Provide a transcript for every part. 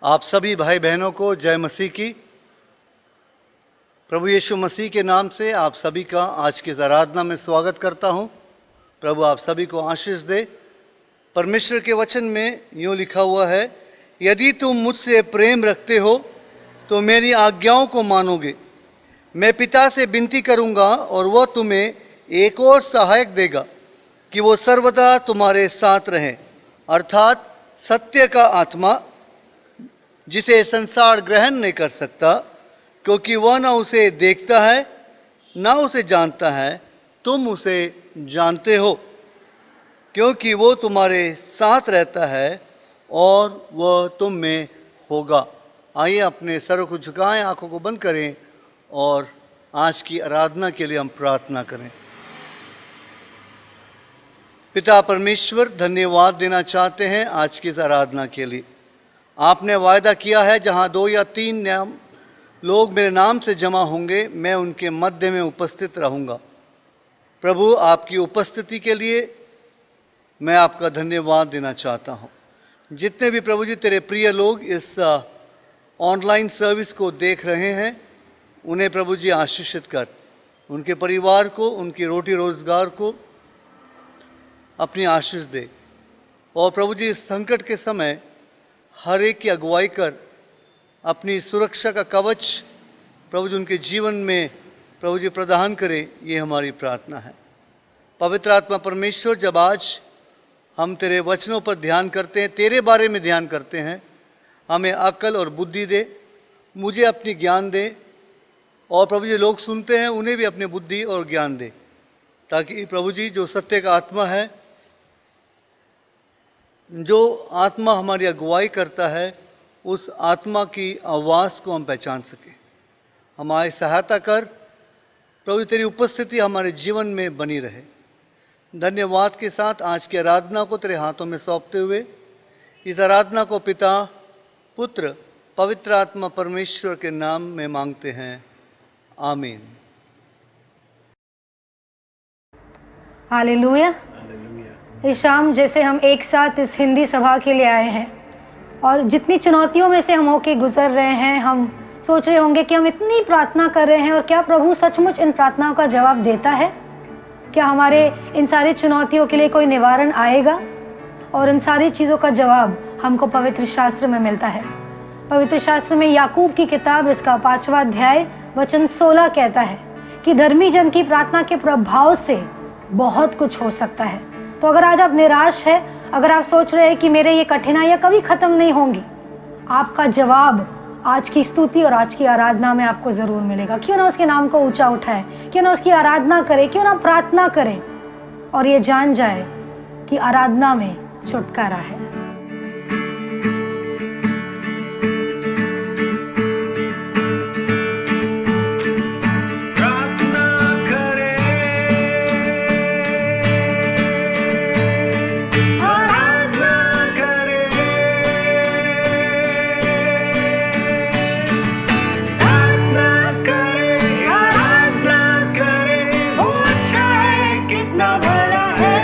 आप सभी भाई बहनों को जय मसीह की। प्रभु यीशु मसीह के नाम से आप सभी का आज की आराधना में स्वागत करता हूं। प्रभु आप सभी को आशीष दे। परमेश्वर के वचन में यूँ लिखा हुआ है, यदि तुम मुझसे प्रेम रखते हो तो मेरी आज्ञाओं को मानोगे। मैं पिता से विनती करूंगा और वह तुम्हें एक और सहायक देगा कि वो सर्वदा तुम्हारे साथ रहे, अर्थात सत्य का आत्मा, जिसे संसार ग्रहण नहीं कर सकता क्योंकि वह ना उसे देखता है ना उसे जानता है। तुम उसे जानते हो क्योंकि वो तुम्हारे साथ रहता है और वह तुम में होगा। आइए अपने सरों को झुकाएं, आंखों को बंद करें और आज की आराधना के लिए हम प्रार्थना करें। पिता परमेश्वर, धन्यवाद देना चाहते हैं आज की इस आराधना के लिए। आपने वायदा किया है, जहाँ 2 या 3 लोग मेरे नाम से जमा होंगे, मैं उनके मध्य में उपस्थित रहूँगा। प्रभु, आपकी उपस्थिति के लिए मैं आपका धन्यवाद देना चाहता हूँ। जितने भी प्रभु जी तेरे प्रिय लोग इस ऑनलाइन सर्विस को देख रहे हैं, उन्हें प्रभु जी आशीषित कर, उनके परिवार को, उनकी रोटी रोजगार को अपनी आशीष दे। और प्रभु जी इस संकट के समय हर एक की अगुवाई कर, अपनी सुरक्षा का कवच प्रभु जी उनके जीवन में प्रभु जी प्रदान करे, ये हमारी प्रार्थना है। पवित्र आत्मा परमेश्वर, जब आज हम तेरे वचनों पर ध्यान करते हैं, तेरे बारे में ध्यान करते हैं, हमें अक्ल और बुद्धि दे, मुझे अपनी ज्ञान दे, और प्रभु जी लोग सुनते हैं उन्हें भी अपनी बुद्धि और ज्ञान दे, ताकि प्रभु जी जो सत्य का आत्मा है, जो आत्मा हमारी अगुवाई करता है, उस आत्मा की आवाज़ को हम पहचान सकें। हमारी सहायता कर प्रभु, तेरी उपस्थिति हमारे जीवन में बनी रहे। धन्यवाद के साथ आज की आराधना को तेरे हाथों में सौंपते हुए, इस आराधना को पिता, पुत्र, पवित्र आत्मा परमेश्वर के नाम में मांगते हैं, आमीन। हालेलुया। इस शाम जैसे हम एक साथ इस हिंदी सभा के लिए आए हैं और जितनी चुनौतियों में से हम होके गुजर रहे हैं, हम सोच रहे होंगे कि हम इतनी प्रार्थना कर रहे हैं और क्या प्रभु सचमुच इन प्रार्थनाओं का जवाब देता है? क्या हमारे इन सारी चुनौतियों के लिए कोई निवारण आएगा? और इन सारी चीज़ों का जवाब हमको पवित्र शास्त्र में मिलता है। पवित्र शास्त्र में याकूब की किताब, इसका 5वां अध्याय वचन 16 कहता है कि धर्मी जन की प्रार्थना के प्रभाव से बहुत कुछ हो सकता है। तो अगर आज आप निराश है, अगर आप सोच रहे हैं कि मेरे ये कठिनाइयाँ कभी खत्म नहीं होंगी, आपका जवाब आज की स्तुति और आज की आराधना में आपको जरूर मिलेगा। क्यों ना उसके नाम को ऊंचा उठाए, क्यों ना उसकी आराधना करे, क्यों ना प्रार्थना करे और ये जान जाए कि आराधना में छुटकारा है। कितना भला है,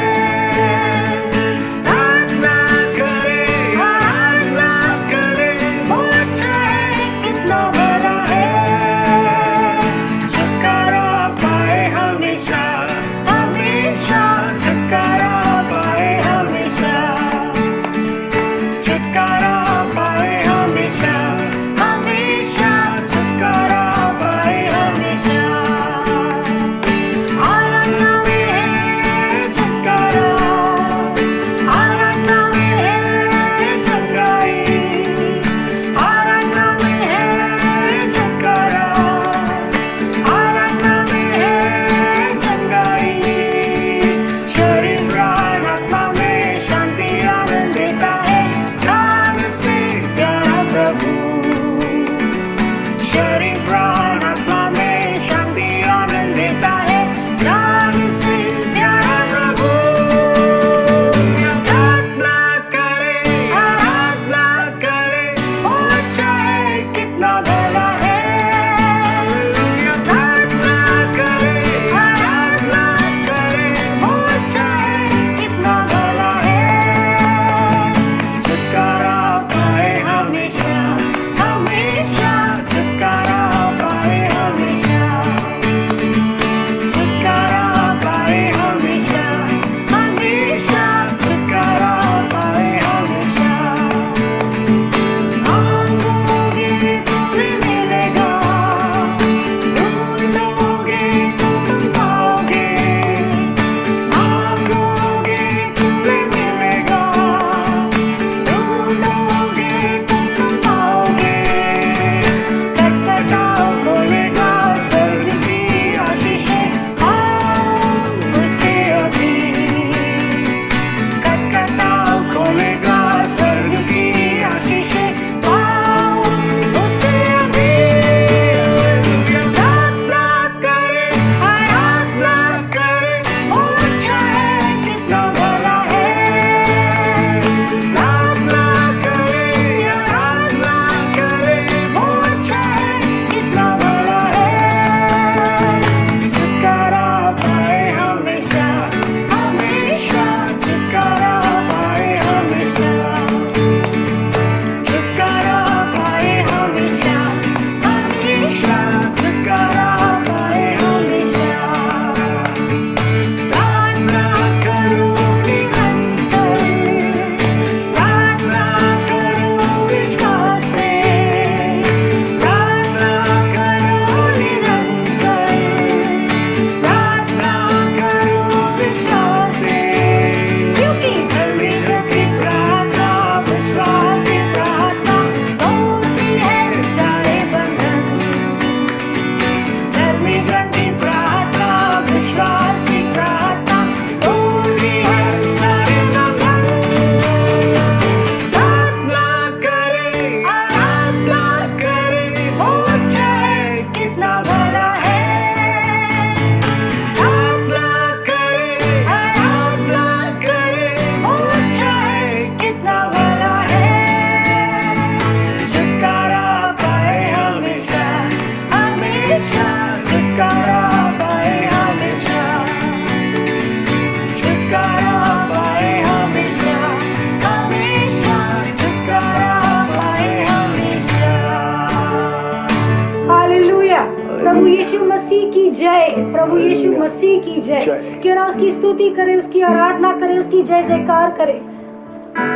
मसीह की जय। जय। क्यों ना उसकी स्तुति करे, उसकी आराधना करे, उसकी जय जयकार करे।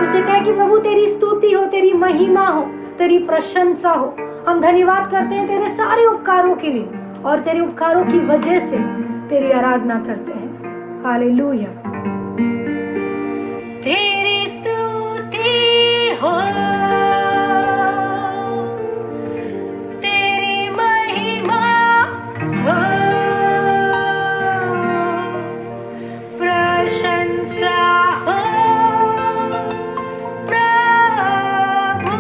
उसे कहे कि प्रभु तेरी स्तुति हो, तेरी महिमा हो, तेरी प्रशंसा हो। हम धन्यवाद करते हैं तेरे सारे उपकारों के लिए और तेरे उपकारों की वजह से तेरी आराधना करते हैं। हालेलुया। तेरी स्तुति हो, तेरी महिमा हो, प्रशंसा हो प्रभु।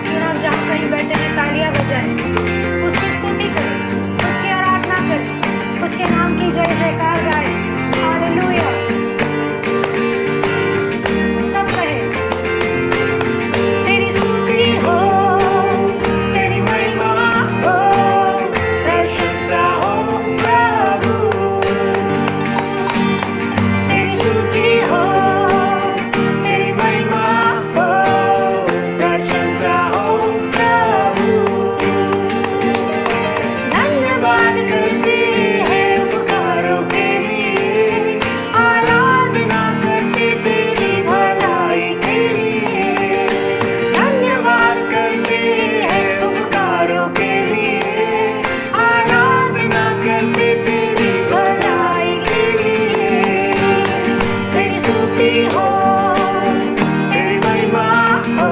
फिर आप जहाँ कहीं बैठे हैं तालियां बजाएं, उसकी स्तुति करें, उसकी आराधना करें, उसके नाम की जय जयकार गाएं। हालेलुया। सब कहें तेरी स्तुति हो, तेरी महिमा हो, प्रशंसा हो प्रभु। तेरी स्तुति हो, तेरी महिमा हो, प्रशंसा हो प्रभु। धन्यवाद करते हैं उपकारों के लिए, आराधना करते तेरी भलाई के लिए। धन्यवाद करते हैं उपकारों के लिए, आराधना करते तेरी भलाई के लिए। तेरी स्तुति हो, तेरी महिमा हो,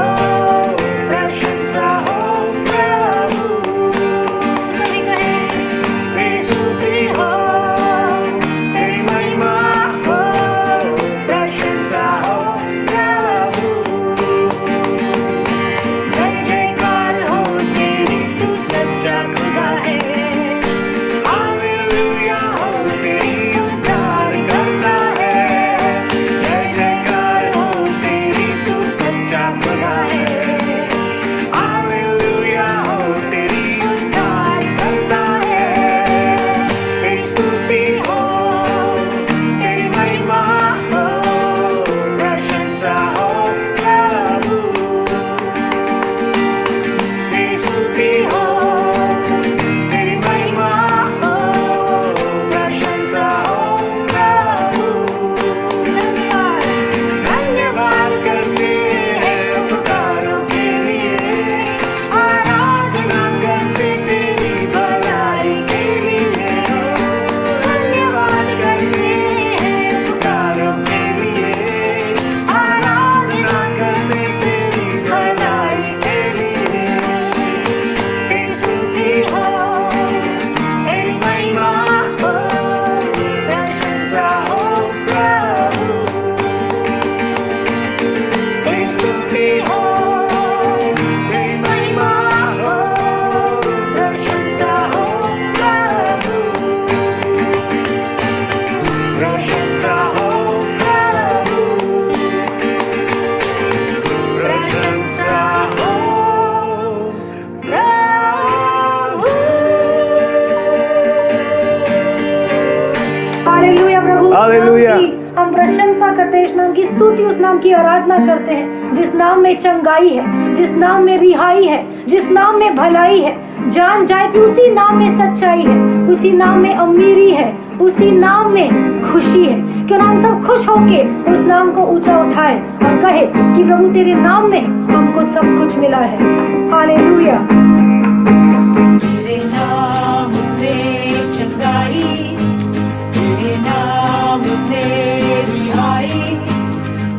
प्रशंसा हो प्रभु। सभी कहें तेरी स्तुति हो, तेरी महिमा हो, प्रशंसा हो प्रभु। जय जयकार हो तेरी, तू सच्चा खुदा है। हालेलुया हो तेरी, उद्धार करता है। जय जयकार हो तेरी, तू सच्चा खुदा है। हालेलुया हो तेरी, उद्धार करता है। तेरी स्तुति हो, तेरी महिमा हो, प्रशंसा हो प्रभु। तेरी स्तुति हो, तेरी महिमा हो, प्रशंसा हो प्रभु। धन्यवाद करते हैं उपकारों के लिए, आराधना करते तेरी भलाई के लिए। धन्यवाद करते हैं उपकारों के लिए, आराधना करते तेरी भलाई के लिए। तेरी स्तुति हो, तेरी महिमा हो, प्रशंसा हो प्रभु। तेरी स्तुति हो, तेरी महिमा हो, प्रशंसा हो प्रभु। प्रशंसा हो प्रभु, प्रशंसा हो प्रभु। हालेलुया प्रभु। हालेलुया। हम प्रशंसा करते हैं इस नाम की स्तुति, उस नाम की आराधना करते हैं जिस नाम में चंगाई है, जिस नाम में रिहाई है, जिस नाम में भलाई है। जान जाए कि उसी नाम में सच्चाई है, उसी नाम में अमीरी है, उसी नाम में खुशी है। क्यों ना हम सब खुश होके उस नाम को ऊंचा उठाए और कहे कि प्रभु तेरे नाम में हमको सब कुछ मिला है। हालेलुया। तेरे नाम में चंगाई, तेरे नाम में रिहाई,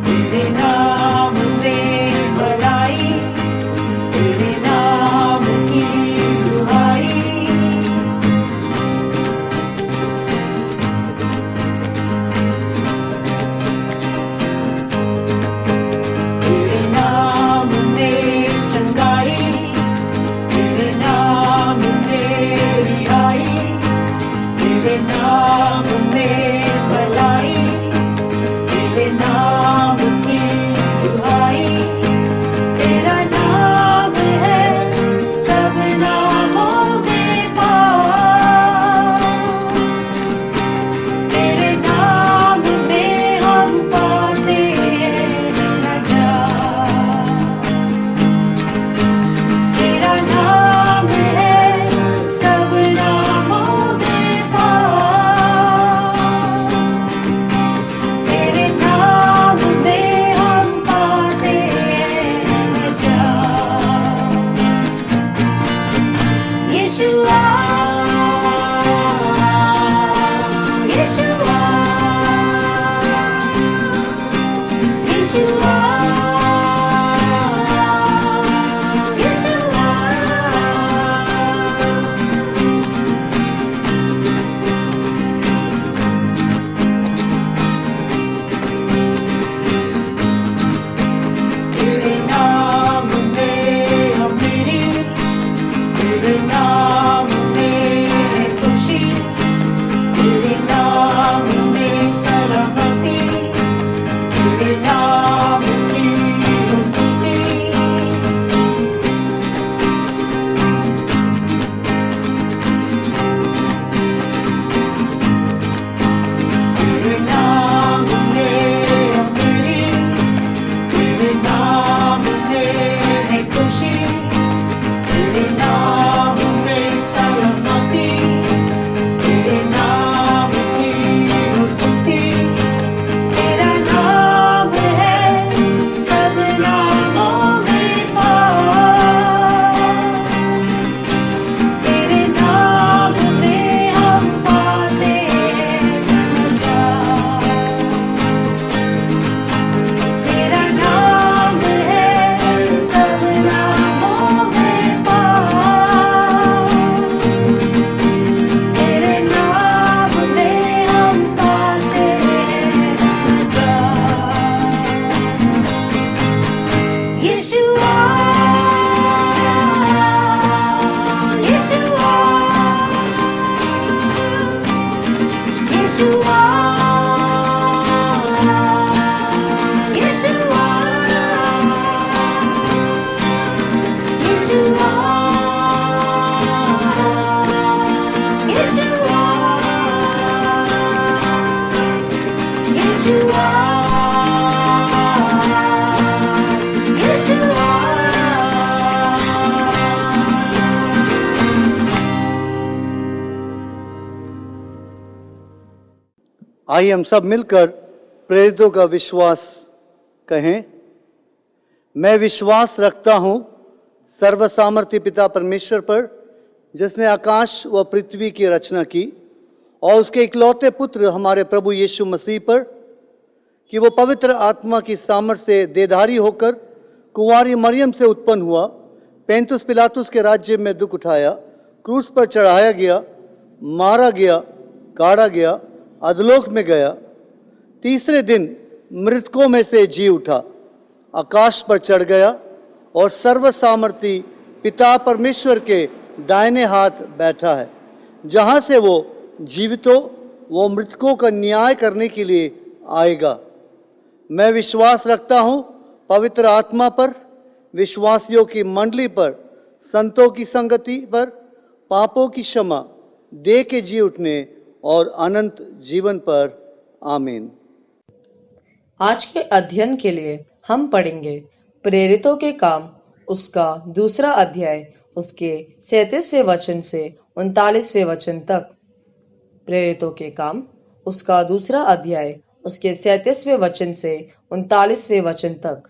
तेरे नाम में भलाई, तेरे नाम की दुहाई। तेरे नाम में चंगाई, आइए हम सब मिलकर प्रेरितों का विश्वास कहें। मैं विश्वास रखता हूं सर्वसामर्थी पिता परमेश्वर पर, जिसने आकाश व पृथ्वी की रचना की, और उसके इकलौते पुत्र हमारे प्रभु यीशु मसीह पर, कि वो पवित्र आत्मा की सामर्थ्य से देहधारी होकर कुंवारी मरियम से उत्पन्न हुआ, पेंतुस पिलातुस के राज्य में दुख उठाया, क्रूस पर चढ़ाया गया, मारा गया, गाड़ा गया, अधोलोक में गया, तीसरे दिन मृतकों में से जी उठा, आकाश पर चढ़ गया और सर्वसामर्थी पिता परमेश्वर के दाहिने हाथ बैठा है, जहां से वो जीवितों व मृतकों का न्याय करने के लिए आएगा। मैं विश्वास रखता हूं पवित्र आत्मा पर, विश्वासियों की मंडली पर, संतों की संगति पर, पापों की क्षमा, देह के जी उठने और अनंत जीवन पर। आमीन। आज के अध्ययन के लिए हम पढ़ेंगे प्रेरितों के काम उसका 2 अध्याय उसके 37वें वचन से 39वें वचन तक। प्रेरितों के काम उसका 2 अध्याय उसके 37वें वचन से 39वें वचन तक।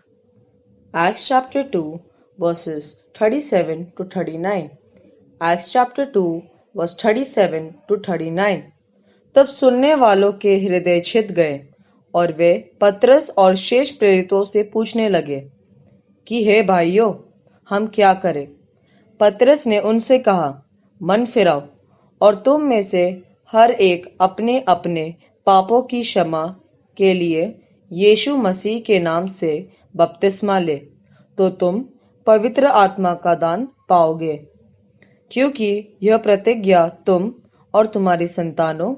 Acts chapter 2 verses 37 to 39. Acts chapter 2 verse 37 to 39. तब सुनने वालों के हृदय छिद गए और वे पतरस और शेष प्रेरितों से पूछने लगे कि हे भाइयों, हम क्या करें? पतरस ने उनसे कहा, मन फिराओ और तुम में से हर एक अपने अपने पापों की क्षमा के लिए यीशु मसीह के नाम से बपतिस्मा ले, तो तुम पवित्र आत्मा का दान पाओगे, क्योंकि यह प्रतिज्ञा तुम और तुम्हारी संतानों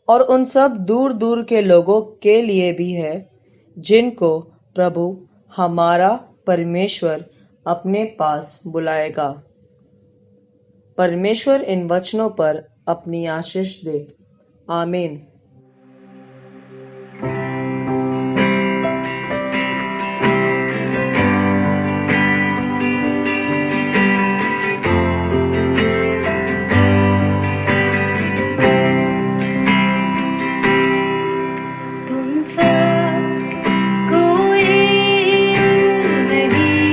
और उन सब दूर दूर के लोगों के लिए भी है, जिनको प्रभु हमारा परमेश्वर अपने पास बुलाएगा। परमेश्वर इन वचनों पर अपनी आशीष दे। आमीन। तुमसा कोई नहीं,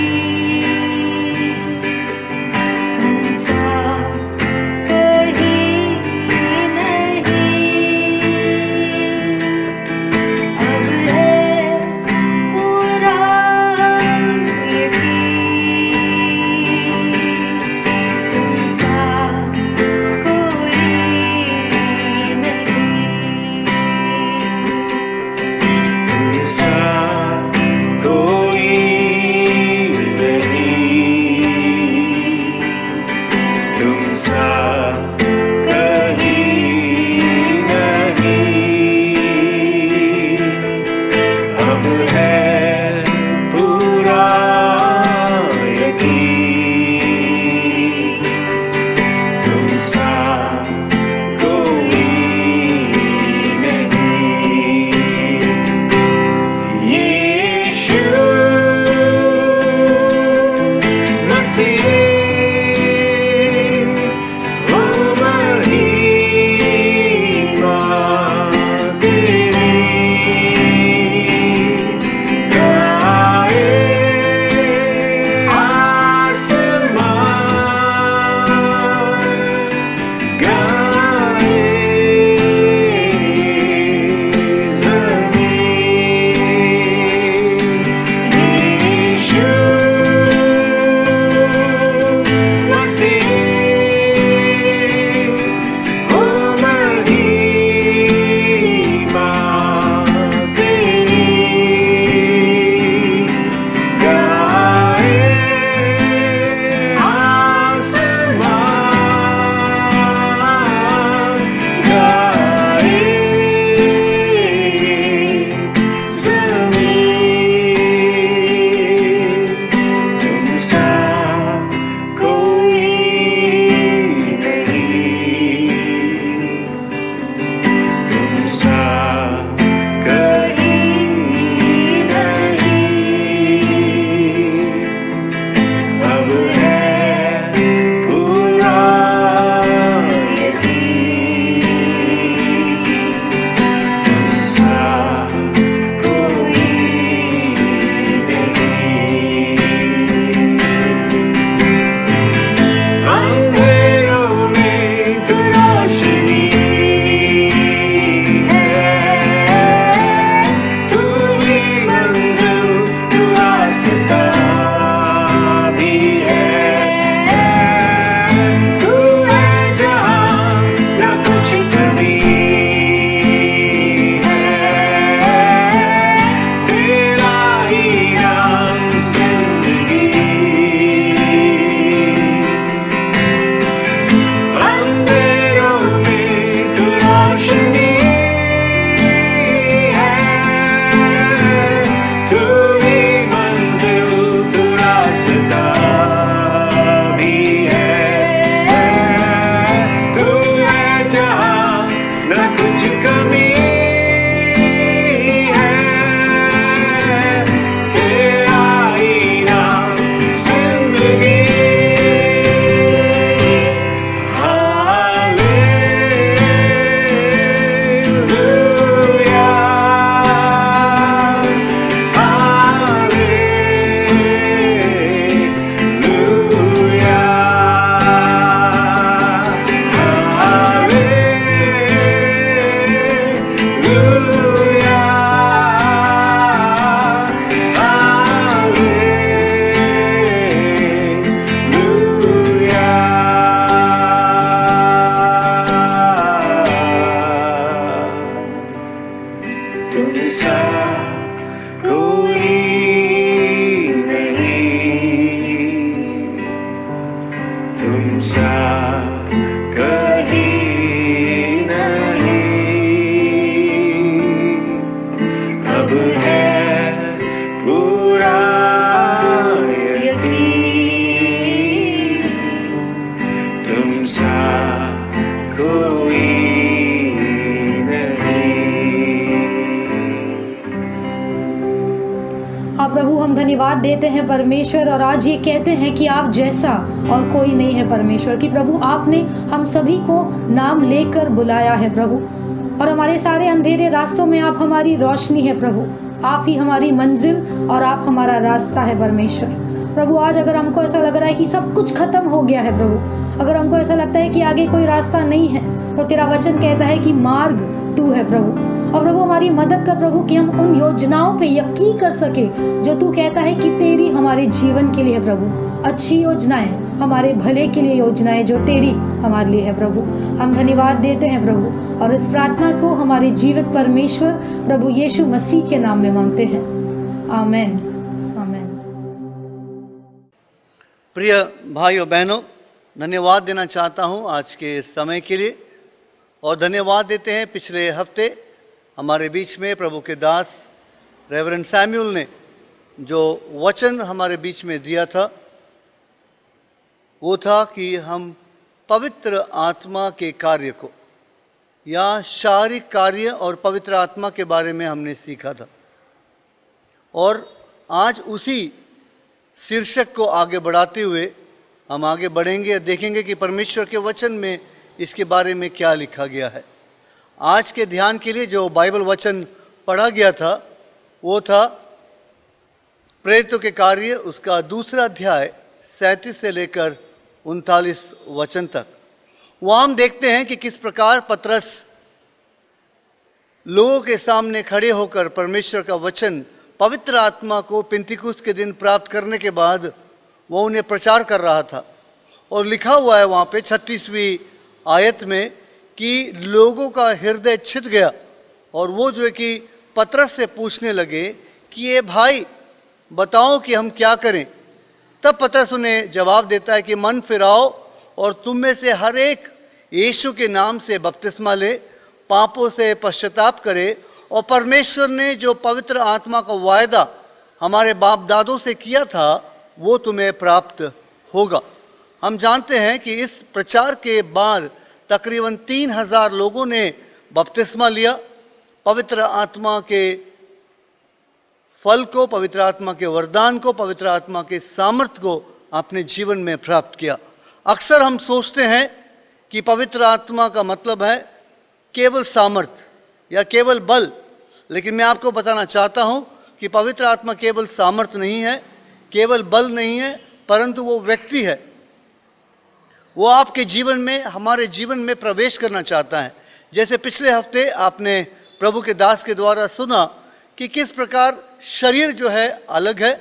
देते हैं परमेश्वर, और आज ये कहते हैं कि आप जैसा और कोई नहीं है परमेश्वर, कि प्रभु आपने हम सभी को नाम लेकर बुलाया है प्रभु, और हमारे सारे अंधेरे रास्तों में आप हमारी रोशनी है प्रभु। आप ही हमारी मंजिल और आप हमारा रास्ता है परमेश्वर। प्रभु आज अगर हमको ऐसा लग रहा है कि सब कुछ खत्म हो गया है प्रभु, अगर हमको ऐसा लगता है कि आगे कोई रास्ता नहीं है, तो तेरा वचन कहता है कि मार्ग तू है प्रभु। और प्रभु हमारी मदद कर प्रभु कि हम उन योजनाओं पे यकीन कर सके जो तू कहता है कि तेरी हमारे जीवन के लिए है प्रभु। अच्छी योजनाएं, हमारे भले के लिए योजनाएं जो तेरी हमारे लिए है प्रभु। हम धन्यवाद देते हैं प्रभु, और इस प्रार्थना को हमारे जीवित परमेश्वर प्रभु यीशु मसीह के नाम में मांगते हैं, आमेन, आमेन। प्रिय भाइयों बहनों, धन्यवाद देना चाहता हूं आज के इस समय के लिए, और धन्यवाद देते हैं पिछले हफ्ते हमारे बीच में प्रभु के दास रेवरेंड सैमुअल ने जो वचन हमारे बीच में दिया था, वो था कि हम पवित्र आत्मा के कार्य को या शारीरिक कार्य और पवित्र आत्मा के बारे में हमने सीखा था। और आज उसी शीर्षक को आगे बढ़ाते हुए हम आगे बढ़ेंगे, देखेंगे कि परमेश्वर के वचन में इसके बारे में क्या लिखा गया है। आज के ध्यान के लिए जो बाइबल वचन पढ़ा गया था वो था प्रेरितों के कार्य, उसका 2 अध्याय 37 से लेकर 39 वचन तक। वहाँ हम देखते हैं कि किस प्रकार पतरस लोगों के सामने खड़े होकर परमेश्वर का वचन, पवित्र आत्मा को पिंतीकुस्त के दिन प्राप्त करने के बाद वो उन्हें प्रचार कर रहा था। और लिखा हुआ है वहाँ पे 36वीं आयत में कि लोगों का हृदय छिद गया, और वो जो है कि पतरस से पूछने लगे कि ये भाई बताओ कि हम क्या करें। तब पतरस उन्हें जवाब देता है कि मन फिराओ और तुम में से हर एक यीशु के नाम से बपतिस्मा ले, पापों से पश्चाताप करे, और परमेश्वर ने जो पवित्र आत्मा का वायदा हमारे बाप दादों से किया था वो तुम्हें प्राप्त होगा। हम जानते हैं कि इस प्रचार के बाद तकरीबन 3000 लोगों ने बपतिस्मा लिया, पवित्र आत्मा के फल को, पवित्र आत्मा के वरदान को, पवित्र आत्मा के सामर्थ्य को अपने जीवन में प्राप्त किया। अक्सर हम सोचते हैं कि पवित्र आत्मा का मतलब है केवल सामर्थ्य या केवल बल, लेकिन मैं आपको बताना चाहता हूं कि पवित्र आत्मा केवल सामर्थ्य नहीं है, केवल बल नहीं है, परंतु वो व्यक्ति है। वो आपके जीवन में, हमारे जीवन में प्रवेश करना चाहता है। जैसे पिछले हफ्ते आपने प्रभु के दास के द्वारा सुना कि किस प्रकार शरीर जो है अलग है,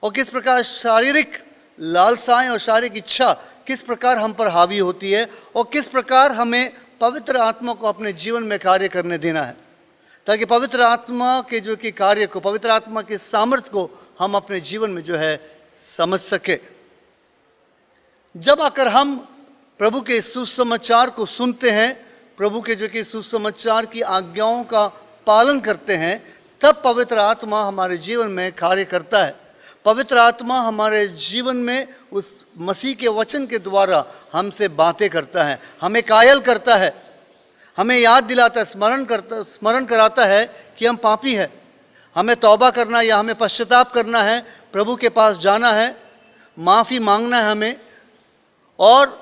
और किस प्रकार शारीरिक लालसाएं और शारीरिक इच्छा किस प्रकार हम पर हावी होती है, और किस प्रकार हमें पवित्र आत्मा को अपने जीवन में कार्य करने देना है, ताकि पवित्र आत्मा के जो कि कार्य को, पवित्र आत्मा के सामर्थ्य को हम अपने जीवन में जो है समझ सके। जब आकर हम प्रभु के सुसमाचार को सुनते हैं, प्रभु के जो कि सुसमाचार की आज्ञाओं का पालन करते हैं, तब पवित्र आत्मा हमारे जीवन में कार्य करता है। पवित्र आत्मा हमारे जीवन में उस मसीह के वचन के द्वारा हमसे बातें करता है, हमें कायल करता है, हमें याद दिलाता है, स्मरण कराता है कि हम पापी हैं, हमें तौबा करना या हमें पश्चाताप करना है, प्रभु के पास जाना है, माफ़ी मांगना है हमें। और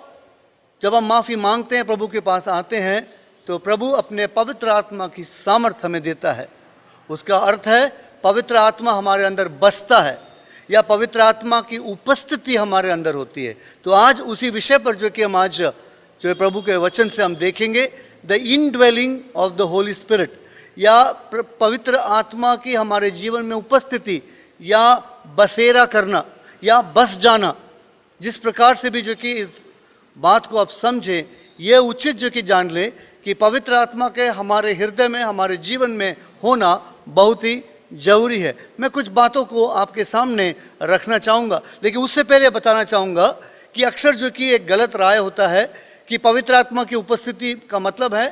जब हम माफ़ी मांगते हैं, प्रभु के पास आते हैं, तो प्रभु अपने पवित्र आत्मा की सामर्थ्य हमें देता है। उसका अर्थ है पवित्र आत्मा हमारे अंदर बसता है, या पवित्र आत्मा की उपस्थिति हमारे अंदर होती है। तो आज उसी विषय पर जो कि हम आज जो है प्रभु के वचन से हम देखेंगे, the indwelling of the Holi spirit, या पवित्र आत्मा की हमारे जीवन में उपस्थिति या बसेरा करना या बस जाना। जिस प्रकार से भी जो कि इस बात को आप समझें, ये उचित जो कि जान लें कि पवित्र आत्मा के हमारे हृदय में, हमारे जीवन में होना बहुत ही ज़रूरी है। मैं कुछ बातों को आपके सामने रखना चाहूँगा, लेकिन उससे पहले बताना चाहूँगा कि अक्सर जो कि एक गलत राय होता है कि पवित्र आत्मा की उपस्थिति का मतलब है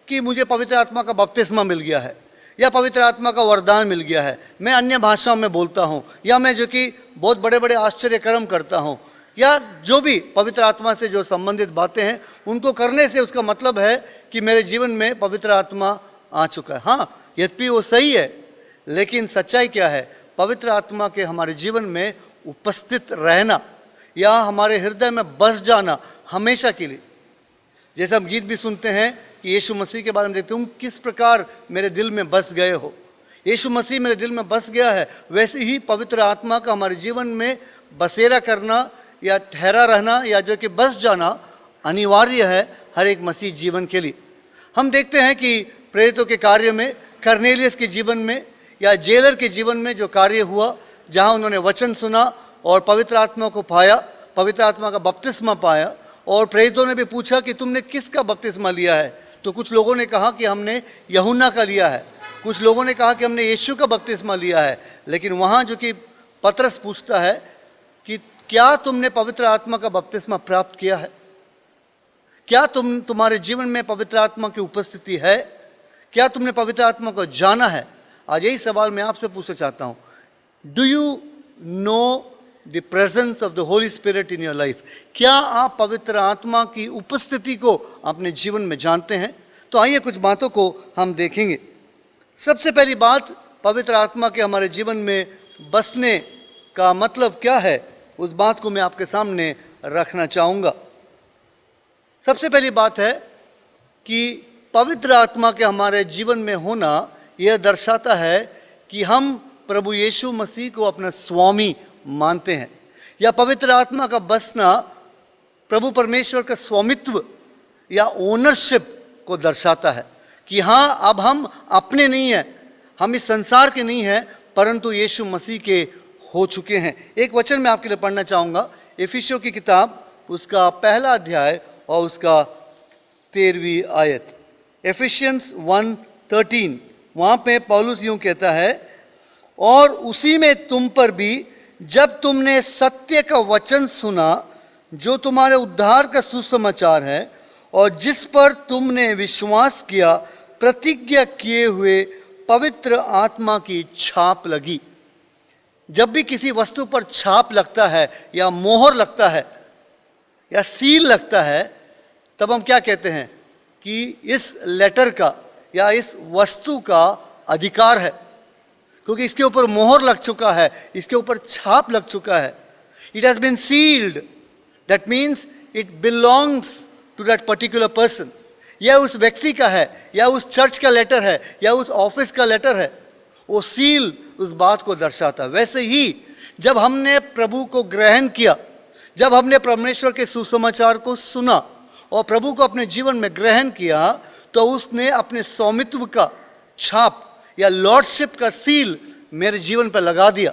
कि मुझे पवित्र आत्मा का बपतिस्मा मिल गया है, या पवित्र आत्मा का वरदान मिल गया है, मैं अन्य भाषाओं में बोलता हूँ, या मैं जो कि बहुत बड़े बड़े आश्चर्य कर्म करता हूँ, या जो भी पवित्र आत्मा से जो संबंधित बातें हैं उनको करने से उसका मतलब है कि मेरे जीवन में पवित्र आत्मा आ चुका है। हाँ, यद्यपि वो सही है, लेकिन सच्चाई क्या है? पवित्र आत्मा के हमारे जीवन में उपस्थित रहना या हमारे हृदय में बस जाना हमेशा के लिए। जैसे हम गीत भी सुनते हैं कि यीशु मसीह के बारे में देखते, तुम किस प्रकार मेरे दिल में बस गए हो, यीशु मसीह मेरे दिल में बस गया है। वैसे ही पवित्र आत्मा का हमारे जीवन में बसेरा करना या ठहरा रहना या जो कि बस जाना अनिवार्य है हर एक मसीह जीवन के लिए। हम देखते हैं कि प्रेरितों के कार्य में, कर्नेलियस के जीवन में या जेलर के जीवन में जो कार्य हुआ, जहां उन्होंने वचन सुना और पवित्र आत्मा को पाया, पवित्र आत्मा का बपतिस्मा पाया, और प्रेरितों ने भी पूछा कि तुमने किसका बपतिस्मा लिया है, तो कुछ लोगों ने कहा कि हमने यूहन्ना का लिया है, कुछ लोगों ने कहा कि हमने यीशु का बपतिस्मा लिया है। लेकिन वहाँ जो कि पतरस पूछता है कि क्या तुमने पवित्र आत्मा का बपतिस्मा प्राप्त किया है, क्या तुम्हारे जीवन में पवित्र आत्मा की उपस्थिति है, क्या तुमने पवित्र आत्मा को जाना है। आज यही सवाल मैं आपसे पूछना चाहता हूँ, do you know the presence of the Holi spirit in your life? क्या आप पवित्र आत्मा की उपस्थिति को अपने जीवन में जानते हैं? तो आइए कुछ बातों को हम देखेंगे। सबसे पहली बात, पवित्र आत्मा के हमारे जीवन में बसने का मतलब क्या है, उस बात को मैं आपके सामने रखना चाहूँगा। सबसे पहली बात है कि पवित्र आत्मा के हमारे जीवन में होना यह दर्शाता है कि हम प्रभु यीशु मसीह को अपना स्वामी मानते हैं, या पवित्र आत्मा का बसना प्रभु परमेश्वर का स्वामित्व या ओनरशिप को दर्शाता है कि हाँ, अब हम अपने नहीं हैं, हम इस संसार के नहीं हैं, परंतु यीशु मसीह के हो चुके हैं। एक वचन मैं आपके लिए पढ़ना चाहूँगा, इफिसियों की किताब उसका पहला अध्याय और उसका 13वीं आयत। एफिशियंस 1:13, वहाँ पे पौलुस यूँ कहता है, और उसी में तुम पर भी जब तुमने सत्य का वचन सुना जो तुम्हारे उद्धार का सुसमाचार है, और जिस पर तुमने विश्वास किया, प्रतिज्ञा किए हुए पवित्र आत्मा की छाप लगी। जब भी किसी वस्तु पर छाप लगता है या मोहर लगता है या सील लगता है, तब हम क्या कहते हैं कि इस लेटर का या इस वस्तु का अधिकार है, क्योंकि इसके ऊपर मोहर लग चुका है, इसके ऊपर छाप लग चुका है। It has been sealed, that means it belongs to that particular person. यह उस व्यक्ति का है, या उस चर्च का लेटर है, या उस ऑफिस का लेटर है। वो सील उस बात को दर्शाता है। वैसे ही जब हमने प्रभु को ग्रहण किया, जब हमने परमेश्वर के सुसमाचार को सुना और प्रभु को अपने जीवन में ग्रहण किया, तो उसने अपने स्वामित्व का छाप या लॉर्डशिप का सील मेरे जीवन पर लगा दिया।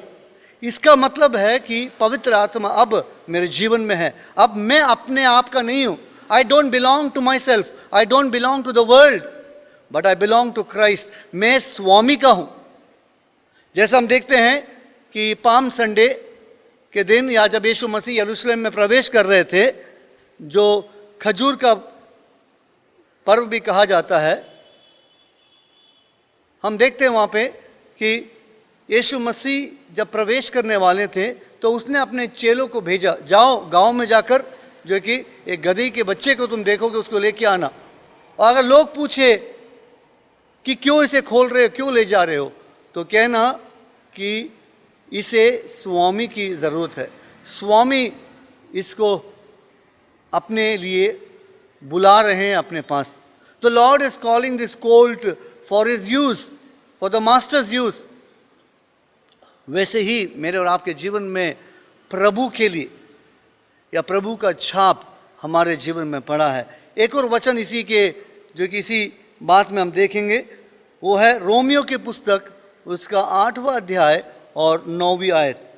इसका मतलब है कि पवित्र आत्मा अब मेरे जीवन में है। अब मैं अपने आप का नहीं हूँ। I don't belong to myself, I don't belong to the world, but I belong to Christ. मैं स्वामी का हूँ। जैसा हम देखते हैं कि पाम संडे के दिन, या जब यीशु मसीह यरूशलेम में प्रवेश कर रहे थे, जो खजूर का पर्व भी कहा जाता है, हम देखते हैं वहाँ पे कि यीशु मसीह जब प्रवेश करने वाले थे, तो उसने अपने चेलों को भेजा, जाओ गांव में जाकर जो कि एक गधी के बच्चे को तुम देखोगे, उसको लेके आना, और अगर लोग पूछे कि क्यों इसे खोल रहे हो, क्यों ले जा रहे हो, तो कहना कि इसे स्वामी की ज़रूरत है, स्वामी इसको अपने लिए बुला रहे हैं अपने पास। तो Lord is calling this Colt for his use, for the masters use. वैसे ही मेरे और आपके जीवन में प्रभु के लिए या प्रभु का छाप हमारे जीवन में पड़ा है। एक और वचन इसी के, जो कि इसी बात में हम देखेंगे, वो है रोमियो की पुस्तक उसका 8वां अध्याय और 9वीं आयत।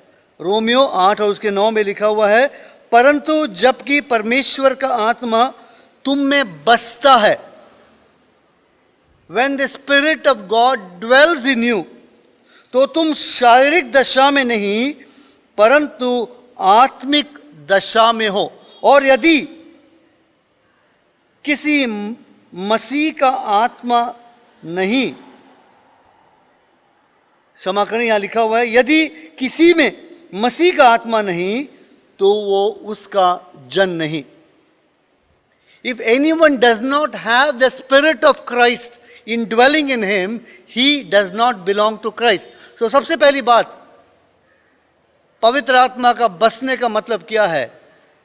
रोमियो 8 और उसके 9 में लिखा हुआ है, परंतु जबकि परमेश्वर का आत्मा तुम में बसता है, when the spirit of God dwells in you, तो तुम शारीरिक दशा में नहीं परंतु आत्मिक दशा में हो। और यदि किसी मसीह का आत्मा नहीं, क्षमा करें, यहां लिखा हुआ है, यदि किसी में मसीह का आत्मा नहीं तो वो उसका जन नहीं। If anyone does not have the spirit of Christ indwelling in him, he does not belong to Christ. So सबसे पहली बात, पवित्र आत्मा का बसने का मतलब क्या है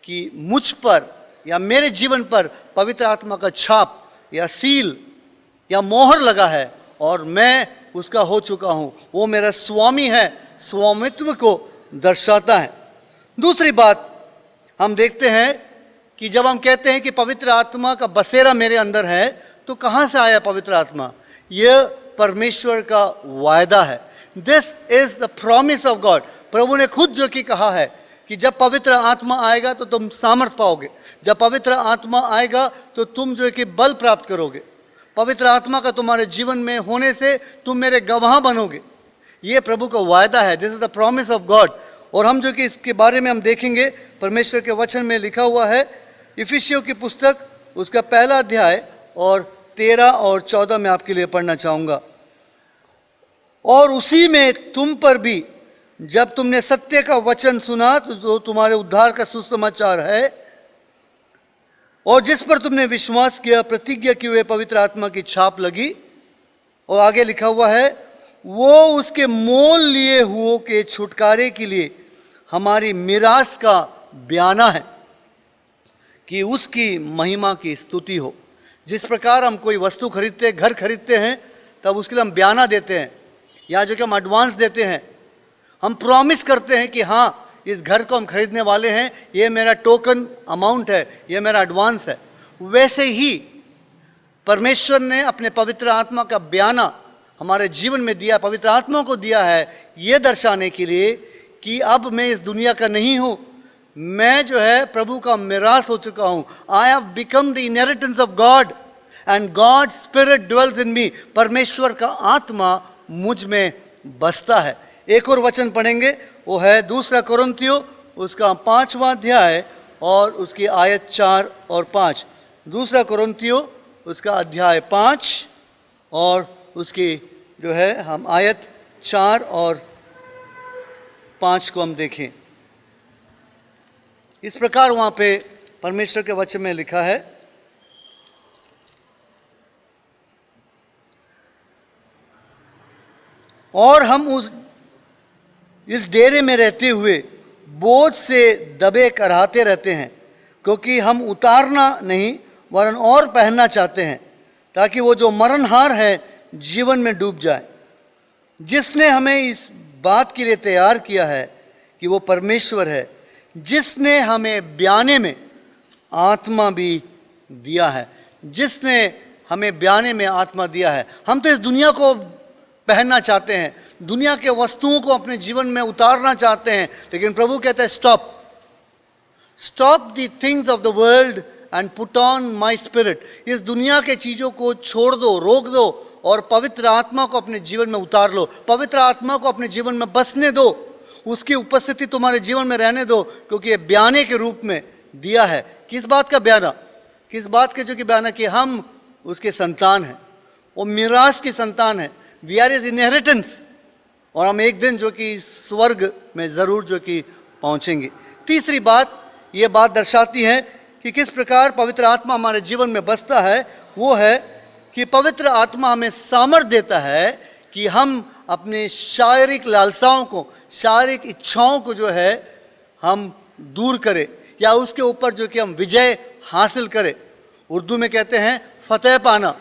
कि मुझ पर या मेरे जीवन पर पवित्र आत्मा का छाप या सील या मोहर लगा है और मैं उसका हो चुका हूँ। वो मेरा स्वामी है, स्वामित्व को दर्शाता है। दूसरी बात हम देखते हैं कि जब हम कहते हैं कि पवित्र आत्मा का बसेरा मेरे अंदर है, तो कहाँ से आया पवित्र आत्मा? यह परमेश्वर का वायदा है। This is the promise of God. प्रभु ने खुद जो कि कहा है कि जब पवित्र आत्मा आएगा तो तुम सामर्थ पाओगे, जब पवित्र आत्मा आएगा तो तुम जो है कि बल प्राप्त करोगे, पवित्र आत्मा का तुम्हारे जीवन में होने से तुम मेरे गवाह बनोगे। ये प्रभु का वायदा है। This is the promise of God. और हम जो कि इसके बारे में हम देखेंगे, परमेश्वर के वचन में लिखा हुआ है इफिसियों की पुस्तक उसका 1 अध्याय और 13 और 14 में आपके लिए पढ़ना चाहूँगा। और उसी में तुम पर भी जब तुमने सत्य का वचन सुना, तो जो तुम्हारे उद्धार का सुसमाचार है, और जिस पर तुमने विश्वास किया, प्रतिज्ञा किए हुए पवित्र आत्मा की छाप लगी। और आगे लिखा हुआ है, वो उसके मोल लिए हुओं के छुटकारे के लिए हमारी मिरास का बयाना है कि उसकी महिमा की स्तुति हो। जिस प्रकार हम कोई वस्तु खरीदते हैं, घर खरीदते हैं, तब उसके लिए हम बयाना देते हैं, या जो कि हम एडवांस देते हैं, हम प्रॉमिस करते हैं कि हाँ इस घर को हम खरीदने वाले हैं, ये मेरा टोकन अमाउंट है, ये मेरा एडवांस है। वैसे ही परमेश्वर ने अपने पवित्र आत्मा का बयाना हमारे जीवन में दिया, पवित्र आत्मा को दिया है, ये दर्शाने के लिए कि अब मैं इस दुनिया का नहीं हूँ, मैं जो है प्रभु का मिरास हो चुका हूँ। I have become the inheritance of God and God spirit dwells in me. परमेश्वर का आत्मा मुझ में बसता है। एक और वचन पढ़ेंगे, वो है 2 कुरिन्थियों उसका 5वां अध्याय और उसकी आयत 4 और 5। 2 कुरिन्थियों उसका अध्याय 5 और उसकी जो है हम आयत 4 और 5 को हम देखें। इस प्रकार वहाँ पे परमेश्वर के वचन में लिखा है, और हम इस डेरे में रहते हुए बोझ से दबे कराहते रहते हैं, क्योंकि हम उतारना नहीं वरन और पहनना चाहते हैं, ताकि वो जो मरणहार है जीवन में डूब जाए। जिसने हमें इस बात के लिए तैयार किया है कि वो परमेश्वर है, जिसने हमें बयाने में आत्मा भी दिया है। जिसने हमें बयाने में आत्मा दिया है। हम तो इस दुनिया को पहनना चाहते हैं, दुनिया के वस्तुओं को अपने जीवन में उतारना चाहते हैं, लेकिन प्रभु कहता है stop, stop the things of the world and put on my spirit. इस दुनिया के चीज़ों को छोड़ दो, रोक दो और पवित्र आत्मा को अपने जीवन में उतार लो। पवित्र आत्मा को अपने जीवन में बसने दो, उसकी उपस्थिति तुम्हारे जीवन में रहने दो, क्योंकि ये बयाने के रूप में दिया है। किस बात का बयाना? किस बात के जो कि बयाना कि हम उसके संतान हैं, वो मिरास की संतान है। वी आर इज इनहेरिटेंस, और हम एक दिन जो कि स्वर्ग में ज़रूर जो कि पहुँचेंगे। तीसरी बात ये बात दर्शाती है कि किस प्रकार पवित्र आत्मा हमारे जीवन में बसता है, वो है कि पवित्र आत्मा हमें सामर्थ देता है कि हम अपने शारीरिक लालसाओं को, शारीरिक इच्छाओं को जो है हम दूर करें, या उसके ऊपर जो कि हम विजय हासिल करें। उर्दू में कहते हैं फतेह पाना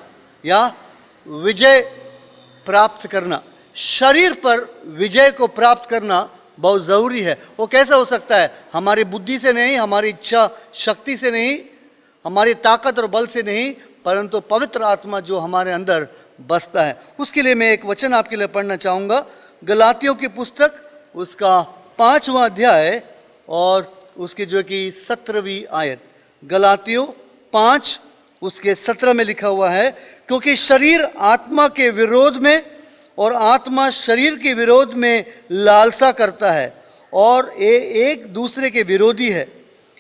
या विजय प्राप्त करना। शरीर पर विजय को प्राप्त करना बहुत ज़रूरी है। वो कैसे हो सकता है? हमारी बुद्धि से नहीं, हमारी इच्छा शक्ति से नहीं, हमारी ताकत और बल से नहीं, परंतु पवित्र आत्मा जो हमारे अंदर बसता है। उसके लिए मैं एक वचन आपके लिए पढ़ना चाहूँगा, गलातियों की पुस्तक उसका 5वां अध्याय और उसकी जो कि 17वीं आयत। गलातियों 5 उसके 17 में लिखा हुआ है, क्योंकि शरीर आत्मा के विरोध में और आत्मा शरीर के विरोध में लालसा करता है, और ये एक दूसरे के विरोधी है,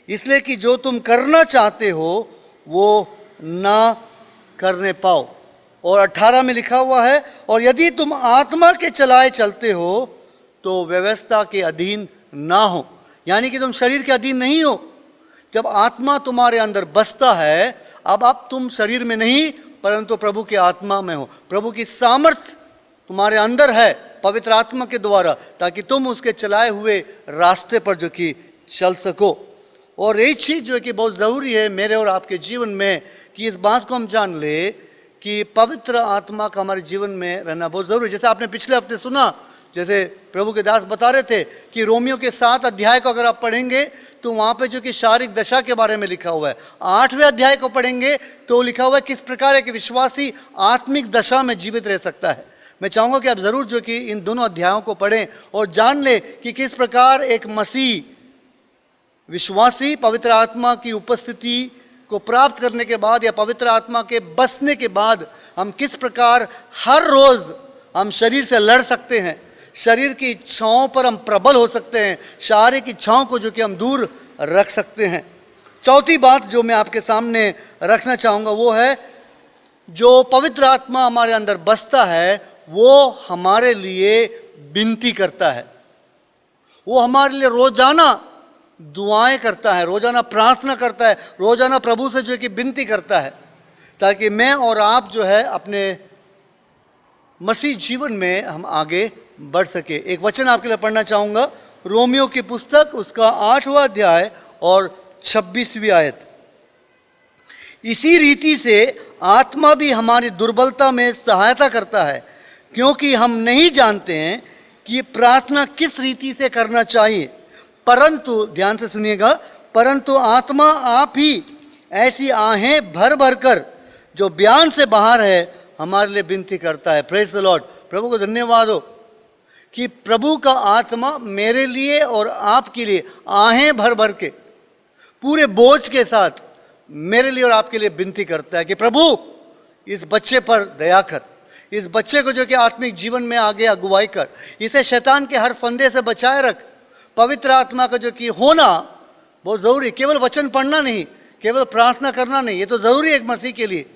इसलिए कि जो तुम करना चाहते हो वो ना करने पाओ। और 18 में लिखा हुआ है, और यदि तुम आत्मा के चलाए चलते हो तो व्यवस्था के अधीन ना हो। यानी कि तुम शरीर के अधीन नहीं हो। जब आत्मा तुम्हारे अंदर बसता है, अब तुम शरीर में नहीं परंतु प्रभु की आत्मा में हो। प्रभु की सामर्थ तुम्हारे अंदर है, पवित्र आत्मा के द्वारा, ताकि तुम उसके चलाए हुए रास्ते पर जो कि चल सको। और एक चीज़ जो है कि बहुत ज़रूरी है मेरे और आपके जीवन में, कि इस बात को हम जान ले कि पवित्र आत्मा का हमारे जीवन में रहना बहुत ज़रूरी है। जैसे आपने पिछले हफ्ते सुना, जैसे प्रभु के दास बता रहे थे कि रोमियो के 7 अध्याय को अगर आप पढ़ेंगे तो वहाँ पे जो कि शारीरिक दशा के बारे में लिखा हुआ है। 8वें अध्याय को पढ़ेंगे तो लिखा हुआ है किस प्रकार एक विश्वासी आत्मिक दशा में जीवित रह सकता है। मैं चाहूँगा कि आप ज़रूर जो कि इन दोनों अध्यायों को पढ़ें और जान ले कि किस प्रकार एक मसीह विश्वासी पवित्र आत्मा की उपस्थिति को प्राप्त करने के बाद या पवित्र आत्मा के बसने के बाद हम किस प्रकार हर रोज़ हम शरीर से लड़ सकते हैं, शरीर की इच्छाओं पर हम प्रबल हो सकते हैं, शारीरिक इच्छाओं को जो कि हम दूर रख सकते हैं। चौथी बात जो मैं आपके सामने रखना चाहूँगा वो है, जो पवित्र आत्मा हमारे अंदर बसता है वो हमारे लिए विनती करता है, वो हमारे लिए रोजाना दुआएं करता है, रोजाना प्रार्थना करता है, रोजाना प्रभु से जो है कि विनती करता है, ताकि मैं और आप जो है अपने मसीह जीवन में हम आगे बढ़ सके। एक वचन आपके लिए पढ़ना चाहूँगा, रोमियो की पुस्तक उसका 8वां अध्याय और 26वीं आयत। इसी रीति से आत्मा भी हमारी दुर्बलता में सहायता करता है, क्योंकि हम नहीं जानते हैं कि प्रार्थना किस रीति से करना चाहिए, परंतु ध्यान से सुनिएगा, परंतु आत्मा आप ही ऐसी आहें भर भर कर जो बयान से बाहर है हमारे लिए विनती करता है। Praise the Lord. प्रभु को धन्यवाद हो कि प्रभु का आत्मा मेरे लिए और आपके लिए आहें भर भर के पूरे बोझ के साथ मेरे लिए और आपके लिए विनती करता है कि प्रभु इस बच्चे पर दया कर, इस बच्चे को जो कि आत्मिक जीवन में आगे अगुवाई कर, इसे शैतान के हर फंदे से बचाए रख। पवित्र आत्मा का जो कि होना बहुत ज़रूरी, केवल वचन पढ़ना नहीं, केवल प्रार्थना करना नहीं, ये तो ज़रूरी है एक मसीह के लिए,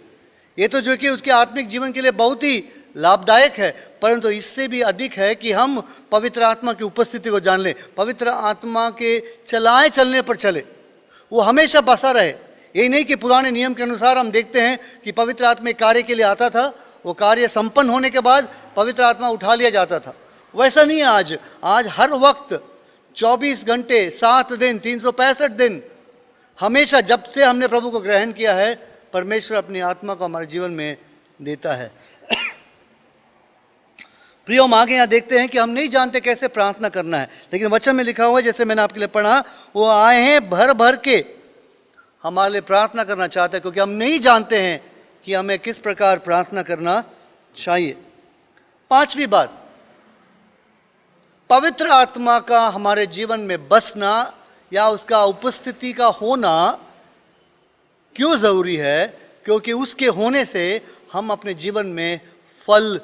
ये तो जो कि उसके आत्मिक जीवन के लिए बहुत ही लाभदायक है, परंतु इससे भी अधिक है कि हम पवित्र आत्मा की उपस्थिति को जान लें, पवित्र आत्मा के चलाए चलने पर चले, वो हमेशा बसा रहे। यही नहीं कि पुराने नियम के अनुसार हम देखते हैं कि पवित्र आत्मा एक कार्य के लिए आता था, वो कार्य संपन्न होने के बाद पवित्र आत्मा उठा लिया जाता था। वैसा नहीं है आज हर वक्त 24 घंटे 7 दिन 365 दिन हमेशा जब से हमने प्रभु को ग्रहण किया है, परमेश्वर अपनी आत्मा को हमारे जीवन में देता है। प्रियो, हम आगे यहाँ देखते हैं कि हम नहीं जानते कैसे प्रार्थना करना है, लेकिन वचन में लिखा हुआ है, जैसे मैंने आपके लिए पढ़ा, वो आए हैं भर भर के हमारे लिए प्रार्थना करना चाहते हैं, क्योंकि हम नहीं जानते हैं कि हमें किस प्रकार प्रार्थना करना चाहिए। 5वीं बात, पवित्र आत्मा का हमारे जीवन में बसना या उसका उपस्थिति का होना क्यों ज़रूरी है? क्योंकि उसके होने से हम अपने जीवन में फल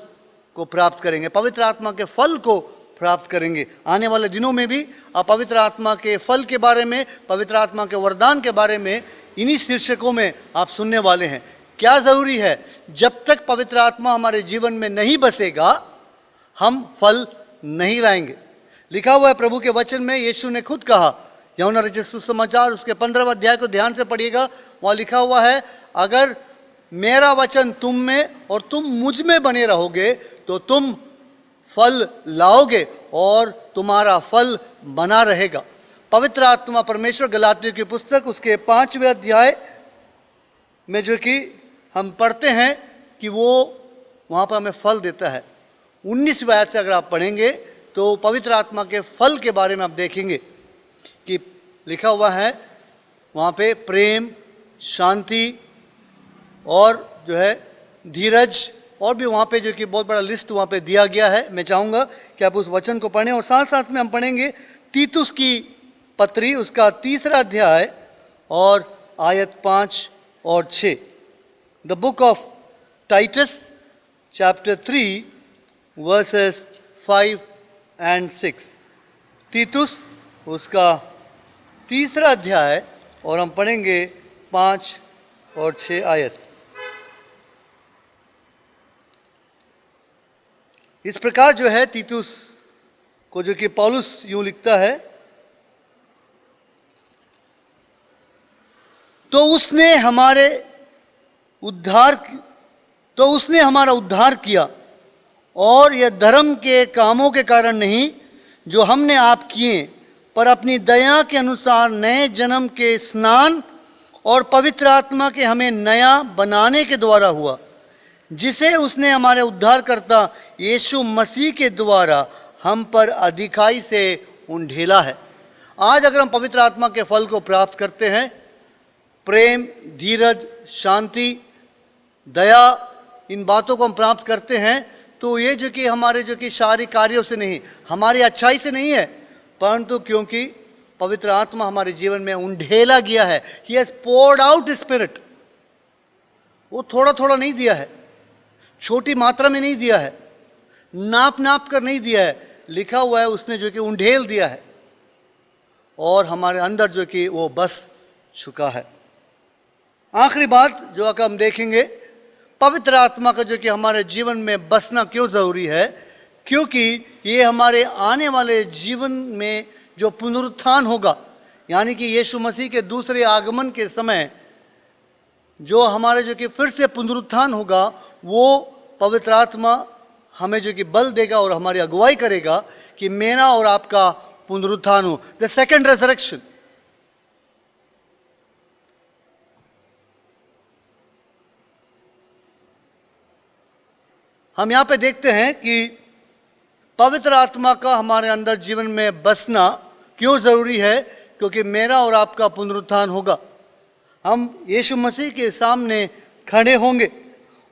को प्राप्त करेंगे, पवित्र आत्मा के फल को प्राप्त करेंगे। आने वाले दिनों में भी आप पवित्र आत्मा के फल के बारे में, पवित्र आत्मा के वरदान के बारे में इन्हीं शीर्षकों में आप सुनने वाले हैं। क्या ज़रूरी है? जब तक पवित्र आत्मा हमारे जीवन में नहीं बसेगा हम फल नहीं लाएंगे। लिखा हुआ है प्रभु के वचन में, यीशु ने खुद कहा, यूहन्ना रचित सुसमाचार उसके 15वें अध्याय को ध्यान से पढ़िएगा, वहाँ लिखा हुआ है, अगर मेरा वचन तुम में और तुम मुझ में बने रहोगे तो तुम फल लाओगे और तुम्हारा फल बना रहेगा। पवित्र आत्मा परमेश्वर, गलातियों की पुस्तक उसके 5वें अध्याय में जो कि हम पढ़ते हैं कि वो वहाँ पर हमें फल देता है। 19वीं आयत से अगर आप पढ़ेंगे तो पवित्र आत्मा के फल के बारे में आप देखेंगे कि लिखा हुआ है वहाँ पे प्रेम, शांति और जो है धीरज, और भी वहाँ पे जो कि बहुत बड़ा लिस्ट वहाँ पे दिया गया है। मैं चाहूँगा कि आप उस वचन को पढ़ें और साथ साथ में हम पढ़ेंगे तीतुस की पत्री उसका 3रा अध्याय और आयत 5 और 6। The book of Titus chapter 3 verses 5 and 6। तीतुस उसका 3रा अध्याय और हम पढ़ेंगे 5 और 6 आयत। इस प्रकार जो है तीतुस को जो कि पौलुस यूं लिखता है, तो उसने हमारा उद्धार किया और यह धर्म के कामों के कारण नहीं जो हमने आप किए, पर अपनी दया के अनुसार नए जन्म के स्नान और पवित्र आत्मा के हमें नया बनाने के द्वारा हुआ, जिसे उसने हमारे उद्धारकर्ता यीशु मसीह के द्वारा हम पर अधिकाई से उंडेला है। आज अगर हम पवित्र आत्मा के फल को प्राप्त करते हैं, प्रेम, धीरज, शांति, दया, इन बातों को हम प्राप्त करते हैं, तो ये जो कि हमारे जो कि शारीरिक कार्यों से नहीं, हमारी अच्छाई से नहीं है, परंतु क्योंकि पवित्र आत्मा हमारे जीवन में उंडेला गया है। He has poured out His Spirit। वो थोड़ा थोड़ा नहीं दिया है, छोटी मात्रा में नहीं दिया है, नाप नाप कर नहीं दिया है, लिखा हुआ है उसने जो कि उंडेल दिया है और हमारे अंदर जो कि वो बस चुका है। आखिरी बात जो अगर हम देखेंगे, पवित्र आत्मा का जो कि हमारे जीवन में बसना क्यों ज़रूरी है, क्योंकि ये हमारे आने वाले जीवन में जो पुनरुत्थान होगा, यानी कि यीशु मसीह के दूसरे आगमन के समय जो हमारे जो कि फिर से पुनरुत्थान होगा, वो पवित्र आत्मा हमें जो कि बल देगा और हमारी अगुवाई करेगा कि मेरा और आपका पुनरुत्थान हो, द सेकेंड रेजरेक्शन। हम यहाँ पे देखते हैं कि पवित्र आत्मा का हमारे अंदर जीवन में बसना क्यों ज़रूरी है, क्योंकि मेरा और आपका पुनरुत्थान होगा। हम यीशु मसीह के सामने खड़े होंगे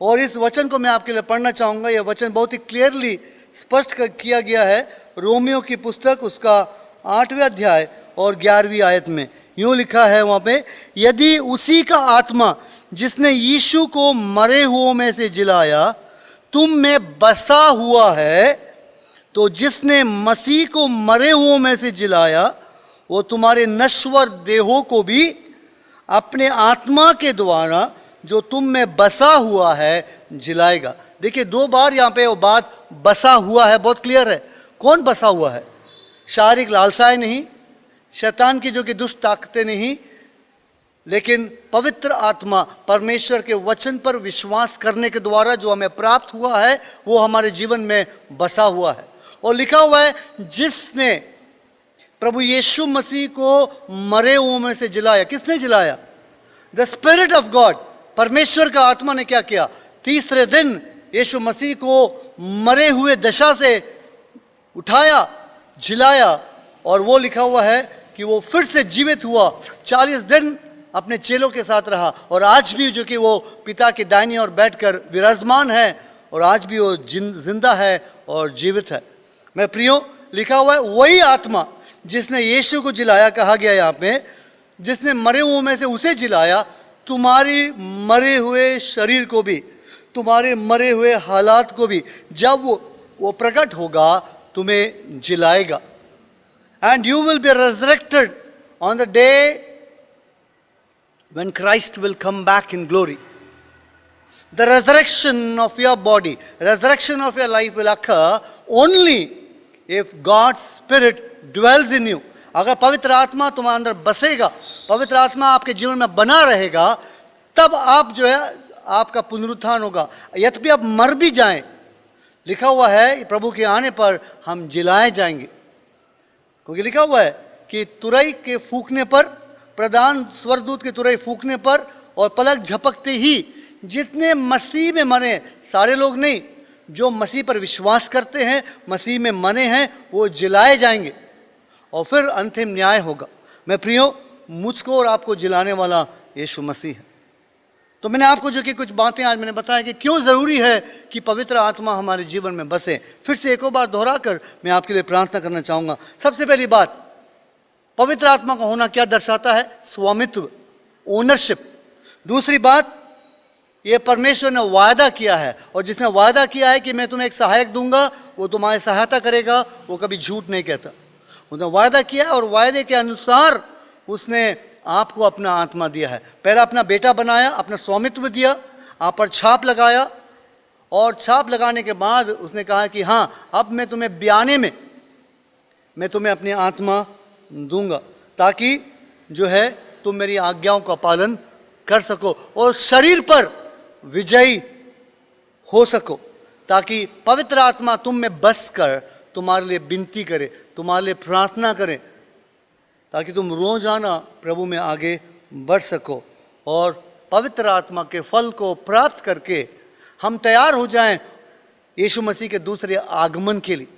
और इस वचन को मैं आपके लिए पढ़ना चाहूँगा। यह वचन बहुत ही क्लियरली स्पष्ट किया गया है रोमियो की पुस्तक उसका 8वें अध्याय और 11वीं आयत में। यूँ लिखा है वहाँ पे, यदि उसी का आत्मा जिसने यीशु को मरे हुओं में से जिलाया तुम में बसा हुआ है, तो जिसने मसीह को मरे हुओं में से जिलाया वो तुम्हारे नश्वर देहों को भी अपने आत्मा के द्वारा जो तुम में बसा हुआ है जिलाएगा। देखिए 2 बार यहाँ पे वो बात बसा हुआ है, बहुत क्लियर है। कौन बसा हुआ है? शारीरिक लालसाएं नहीं, शैतान की जो कि दुष्ट ताकतें नहीं, लेकिन पवित्र आत्मा परमेश्वर के वचन पर विश्वास करने के द्वारा जो हमें प्राप्त हुआ है वो हमारे जीवन में बसा हुआ है। और लिखा हुआ है जिसने प्रभु यीशु मसीह को मरे हुओं में से जिलाया। किसने जिलाया? द स्पिरिट ऑफ गॉड, परमेश्वर का आत्मा ने क्या किया? तीसरे दिन यीशु मसीह को मरे हुए दशा से उठाया, जिलाया, और वो लिखा हुआ है कि वो फिर से जीवित हुआ, 40 दिन अपने चेलों के साथ रहा, और आज भी जो कि वो पिता की दाहिनी ओर बैठकर विराजमान है, और आज भी वो जिंदा है और जीवित है। मैं प्रियो, लिखा हुआ है वही आत्मा जिसने यीशु को जिलाया, कहा गया यहाँ पे, जिसने मरे हुओं में से उसे जिलाया, तुम्हारी मरे हुए शरीर को भी, तुम्हारे मरे हुए हालात को भी जब वो प्रकट होगा तुम्हें जिलाएगा। And you will be resurrected on the day when Christ will come back in glory. The resurrection of your body, resurrection of your life will occur only if God's Spirit dwells in you. अगर पवित्र आत्मा तुम्हारे अंदर बसेगा, पवित्र आत्मा आपके जीवन में बना रहेगा, तब आप जो है आपका पुनरुत्थान होगा। यद्यपि आप मर भी जाएं, लिखा हुआ है प्रभु के आने पर हम जिलाए जाएंगे, क्योंकि लिखा हुआ है कि तुरई के फूंकने पर, प्रधान स्वर्गदूत के तुरई फूंकने पर और पलक झपकते ही जितने मसीह में मरे, सारे लोग नहीं, जो मसीह पर विश्वास करते हैं, मसीह में मरे हैं, वो जिलाए जाएंगे और फिर अंतिम न्याय होगा। मैं प्रियो, मुझको और आपको जिलाने वाला यीशु मसीह है। तो मैंने आपको जो कि कुछ बातें आज मैंने बताया कि क्यों ज़रूरी है कि पवित्र आत्मा हमारे जीवन में बसे। फिर से एक और बार दोहरा कर मैं आपके लिए प्रार्थना करना चाहूँगा। सबसे पहली बात, पवित्र आत्मा का होना क्या दर्शाता है? स्वामित्व, ओनरशिप। दूसरी बात, ये परमेश्वर ने वायदा किया है, और जिसने वायदा किया है कि मैं तुम्हें एक सहायक दूंगा, वो तुम्हारी सहायता करेगा, वो कभी झूठ नहीं कहता। उसने वायदा किया और वायदे के अनुसार उसने आपको अपना आत्मा दिया है। पहला अपना बेटा बनाया, अपना स्वामित्व दिया, आप पर छाप लगाया, और छाप लगाने के बाद उसने कहा कि हाँ, अब मैं तुम्हें ब्याने में मैं तुम्हें अपनी आत्मा दूंगा, ताकि जो है तुम मेरी आज्ञाओं का पालन कर सको और शरीर पर विजयी हो सको। ताकि पवित्र आत्मा तुम में बस कर तुम्हारे लिए विनती करे, तुम्हारे लिए प्रार्थना करे, ताकि तुम रोजाना प्रभु में आगे बढ़ सको और पवित्र आत्मा के फल को प्राप्त करके हम तैयार हो जाएं यीशु मसीह के दूसरे आगमन के लिए।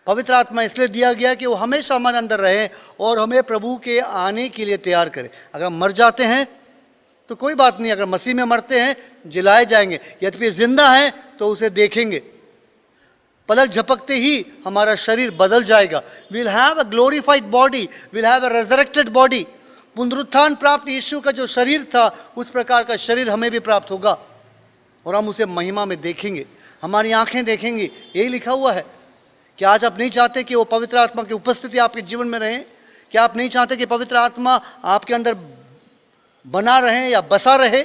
पवित्र आत्मा इसलिए दिया गया कि वो हमेशा हमारे अंदर रहे और हमें प्रभु के आने के लिए तैयार करे। अगर मर जाते हैं तो कोई बात नहीं, अगर मसीह में मरते हैं जिलाए जाएंगे, यद्यपि जिंदा हैं तो उसे देखेंगे। पलक झपकते ही हमारा शरीर बदल जाएगा। Will have a glorified body, will have a resurrected body. पुनरुत्थान प्राप्त यीशु का जो शरीर था उस प्रकार का शरीर हमें भी प्राप्त होगा और हम उसे महिमा में देखेंगे, हमारी आंखें देखेंगी। यही लिखा हुआ है। क्या आज आप नहीं चाहते कि वो पवित्र आत्मा की उपस्थिति आपके जीवन में रहे? क्या आप नहीं चाहते कि पवित्र आत्मा आपके अंदर बना रहे या बसा रहे?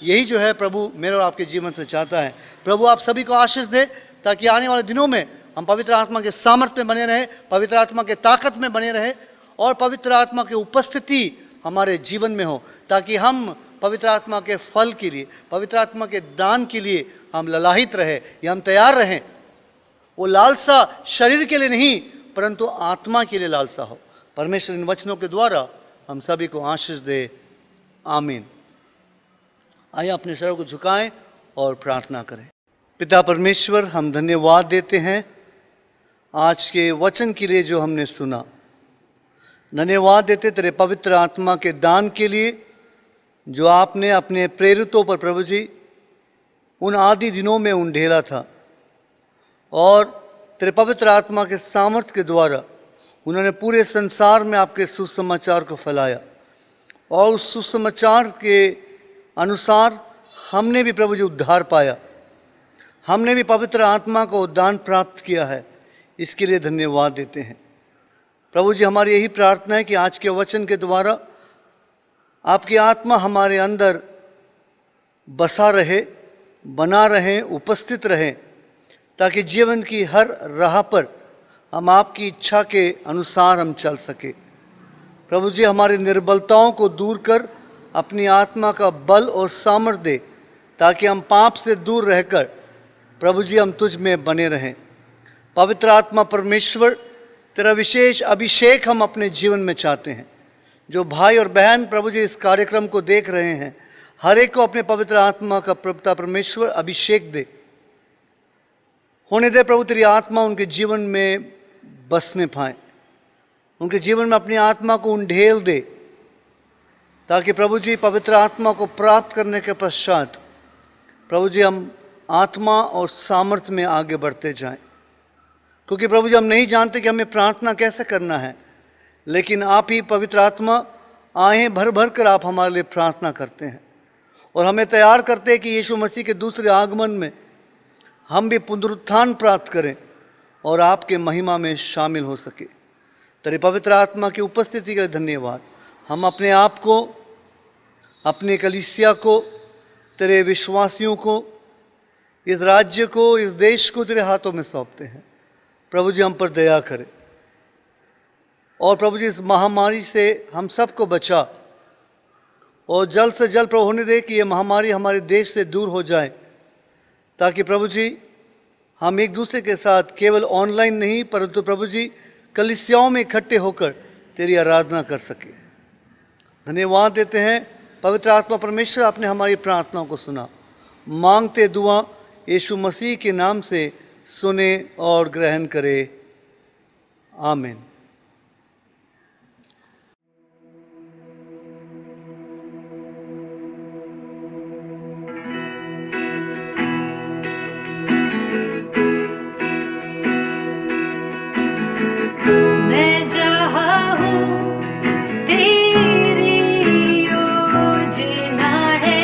यही जो है प्रभु मेरे और आपके जीवन से चाहता है। प्रभु आप सभी को आशीष दे ताकि आने वाले दिनों में हम पवित्र आत्मा के सामर्थ्य में बने रहें, पवित्र आत्मा के ताकत में बने रहें और पवित्र आत्मा की उपस्थिति हमारे जीवन में हो, ताकि हम पवित्र आत्मा के फल के लिए, पवित्र आत्मा के दान के लिए हम ललाहित रहे या हम तैयार रहें। वो लालसा शरीर के लिए नहीं परंतु आत्मा के लिए लालसा हो। परमेश्वर इन वचनों के द्वारा हम सभी को आशीष दे। आमीन। आइए अपने सरों को झुकाएं और प्रार्थना करें। पिता परमेश्वर, हम धन्यवाद देते हैं आज के वचन के लिए जो हमने सुना। धन्यवाद देते तेरे पवित्र आत्मा के दान के लिए जो आपने अपने प्रेरितों पर प्रभु जी उन आदि दिनों में उंडेला था और तेरे पवित्र आत्मा के सामर्थ्य के द्वारा उन्होंने पूरे संसार में आपके सुसमाचार को फैलाया और उस सुसमाचार के अनुसार हमने भी प्रभु जी उद्धार पाया, हमने भी पवित्र आत्मा को उद्दान प्राप्त किया है। इसके लिए धन्यवाद देते हैं प्रभु जी। हमारी यही प्रार्थना है कि आज के वचन के द्वारा आपकी आत्मा हमारे अंदर बसा रहे, बना रहे, उपस्थित रहे, ताकि जीवन की हर राह पर हम आपकी इच्छा के अनुसार हम चल सके। प्रभु जी हमारी निर्बलताओं को दूर कर अपनी आत्मा का बल और सामर्थ्य दे, ताकि हम पाप से दूर रहकर प्रभु जी हम तुझ में बने रहें। पवित्र आत्मा परमेश्वर तेरा विशेष अभिषेक हम अपने जीवन में चाहते हैं। जो भाई और बहन प्रभु जी इस कार्यक्रम को देख रहे हैं, हर एक को अपने पवित्र आत्मा का पिता परमेश्वर अभिषेक दे, होने दे प्रभु तेरी आत्मा उनके जीवन में बसने पाए, उनके जीवन में अपनी आत्मा को उंडेल दे, ताकि प्रभु जी पवित्र आत्मा को प्राप्त करने के पश्चात प्रभु जी हम आत्मा और सामर्थ्य में आगे बढ़ते जाएं। क्योंकि प्रभु जी हम नहीं जानते कि हमें प्रार्थना कैसे करना है, लेकिन आप ही पवित्र आत्मा आए भर भर कर आप हमारे लिए प्रार्थना करते हैं और हमें तैयार करते हैं कि यीशु मसीह के दूसरे आगमन में हम भी पुनरुत्थान प्राप्त करें और आपके महिमा में शामिल हो सके। तेरे पवित्र आत्मा की उपस्थिति के लिए धन्यवाद। हम अपने आप को, अपने कलीसिया को, तेरे विश्वासियों को, इस राज्य को, इस देश को तेरे हाथों में सौंपते हैं। प्रभु जी हम पर दया करें और प्रभु जी इस महामारी से हम सबको बचा और जल्द से जल्द प्रभु होने दे कि ये महामारी हमारे देश से दूर हो जाए, ताकि प्रभु जी हम एक दूसरे के साथ केवल ऑनलाइन नहीं परंतु प्रभु जी कलीसियाओं में इकट्ठे होकर तेरी आराधना कर सके। धन्यवाद देते हैं पवित्र आत्मा परमेश्वर, आपने हमारी प्रार्थनाओं को सुना। मांगते दुआ यीशु मसीह के नाम से सुने और ग्रहण करे। आमीन। मैं जहाँ हूँ तेरी योजना है,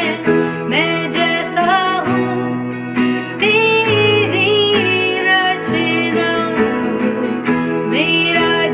मैं जैसा हूँ तेरी रचना हूँ, मेरा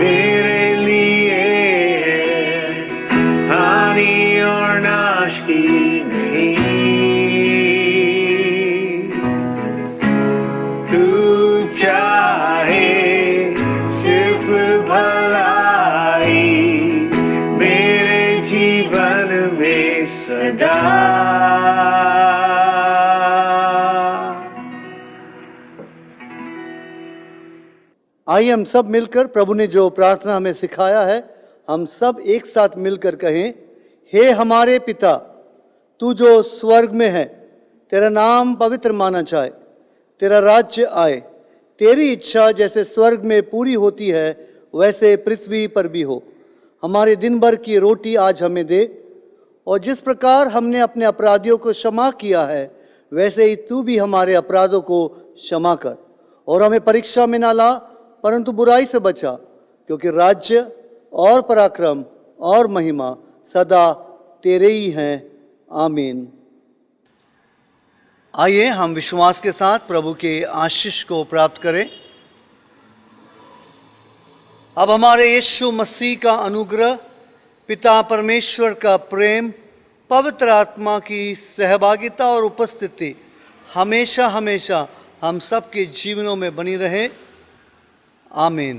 मेरे लिए हानि और नाश की नहीं। तू चाहे सिर्फ भलाई मेरे जीवन में सदा। आइए हम सब मिलकर प्रभु ने जो प्रार्थना हमें सिखाया है, हम सब एक साथ मिलकर कहें, हे हमारे पिता, तू जो स्वर्ग में है, तेरा नाम पवित्र माना जाए, तेरा राज्य आए, तेरी इच्छा जैसे स्वर्ग में पूरी होती है वैसे पृथ्वी पर भी हो। हमारे दिन भर की रोटी आज हमें दे, और जिस प्रकार हमने अपने अपराधियों को क्षमा किया है वैसे ही तू भी हमारे अपराधों को क्षमा कर, और हमें परीक्षा में ना ला परंतु बुराई से बचा, क्योंकि राज्य और पराक्रम और महिमा सदा तेरे ही हैं। आमीन। आइए हम विश्वास के साथ प्रभु के आशीष को प्राप्त करें। अब हमारे यीशु मसीह का अनुग्रह, पिता परमेश्वर का प्रेम, पवित्र आत्मा की सहभागिता और उपस्थिति हमेशा हमेशा हम सबके जीवनों में बनी रहे। आमीन।